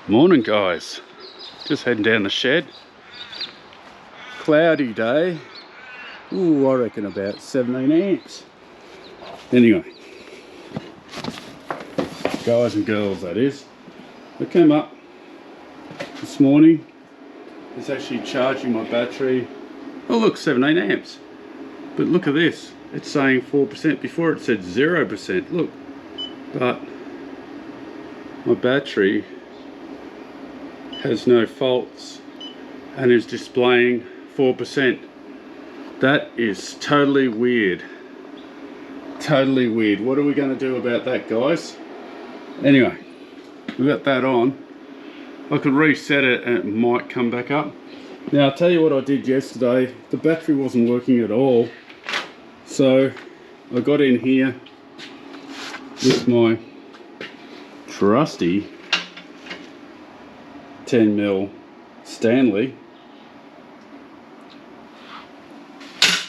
Morning guys, just heading down the shed. Cloudy day. Ooh, I reckon about 17 amps. Anyway, guys and girls that is, I came up this morning. It's actually charging my battery. Oh look, 17 amps. But look at this, it's saying 4%. Before it said 0%. Look, but my battery has no faults and is displaying 4%. That is totally weird. Totally weird. What are we going to do about that, guys? Anyway, we got that on. I could reset it and it might come back up. Now I'll tell you what I did yesterday. The battery wasn't working at all, so I got in here with my trusty 10mm Stanley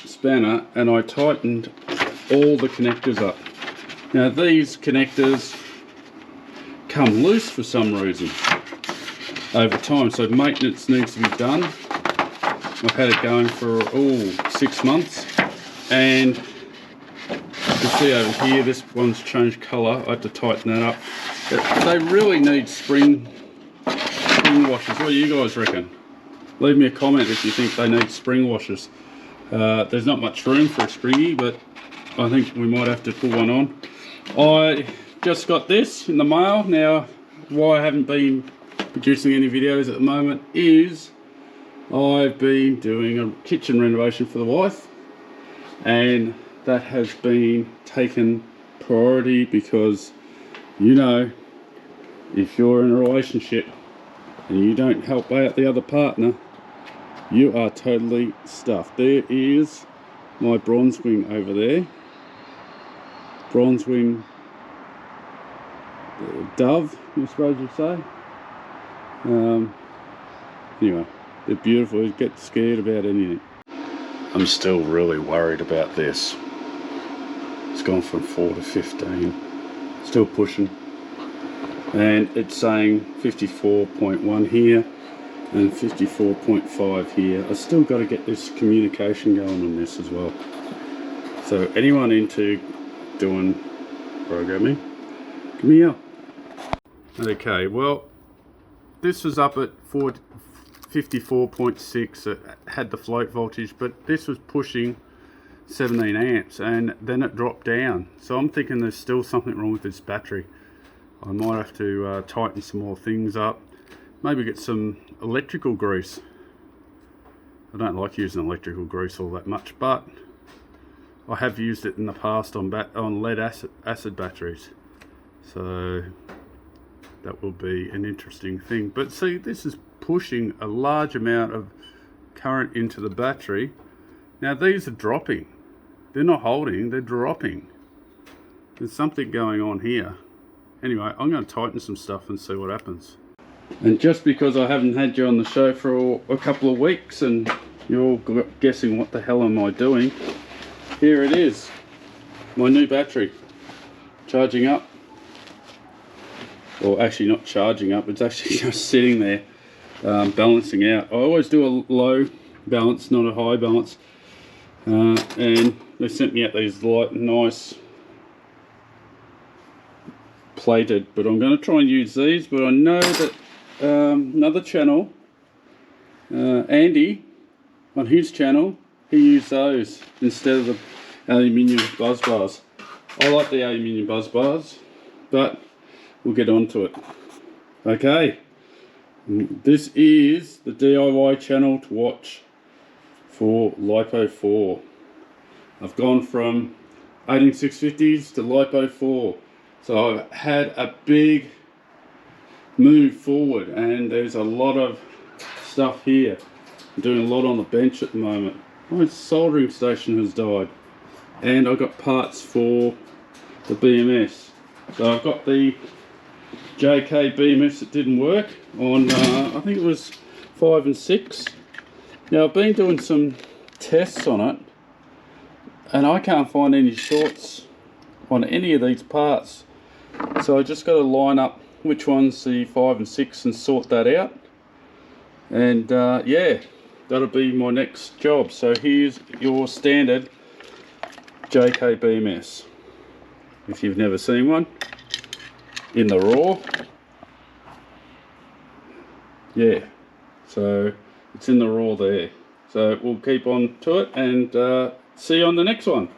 spanner and I tightened all the connectors up. Now these connectors come loose for some reason over time, so maintenance needs to be done. I've had it going for 6 months, and you can see over here this one's changed colour. I had to tighten that up. But they really need spring washers. What do you guys reckon? Leave me a comment if you think they need spring washers. There's not much room for a springy, but I think we might have to put one on. I just got this in the mail. Now, why I haven't been producing any videos at the moment is I've been doing a kitchen renovation for the wife, and that has been taken priority because, you know, if you're in a relationship and you don't help out the other partner, you are totally stuffed. There is my bronze wing over there. Bronze wing dove, I suppose you'd say. Anyway, they're beautiful. You get scared about anything. I'm still really worried about this. It's gone from 4 to 15. Still pushing. And it's saying 54.1 here and 54.5 here. I still got to get this communication going on this as well. So anyone into doing programming, give me up. Okay, well, this was up at 54.6. It had the float voltage, but this was pushing 17 amps and then it dropped down. So I'm thinking there's still something wrong with this battery. I might have to tighten some more things up, maybe get some electrical grease. I don't like using electrical grease all that much, but I have used it in the past on lead acid batteries, so that will be an interesting thing. But see, this is pushing a large amount of current into the battery. Now these are dropping, they're not holding, they're dropping. There's something going on here. Anyway, I'm going to tighten some stuff and see what happens. And just because I haven't had you on the show for a couple of weeks and you're all guessing what the hell am I doing, here it is, my new battery, charging up. Or actually not charging up, it's actually just sitting there, balancing out. I always do a low balance, not a high balance. And they sent me out these nice plated, but I'm going to try and use these. But I know that another channel, Andy, on his channel, he used those instead of the aluminium buzz bars. I like the aluminium buzz bars, but we'll get on to it. Okay, this is the DIY channel to watch for LiPo 4. I've gone from 18650s to LiPo 4. So I've had a big move forward, and there's a lot of stuff here. I'm doing a lot on the bench at the moment. My soldering station has died, and I've got parts for the BMS. So I've got the JKBMS that didn't work on, I think it was 5 and 6. Now I've been doing some tests on it, and I can't find any shorts on any of these parts. So I just got to line up which one's the 5 and 6 and sort that out. And yeah, that'll be my next job. So here's your standard JKBMS. If you've never seen one, in the raw. Yeah, so it's in the raw there. So we'll keep on to it and see you on the next one.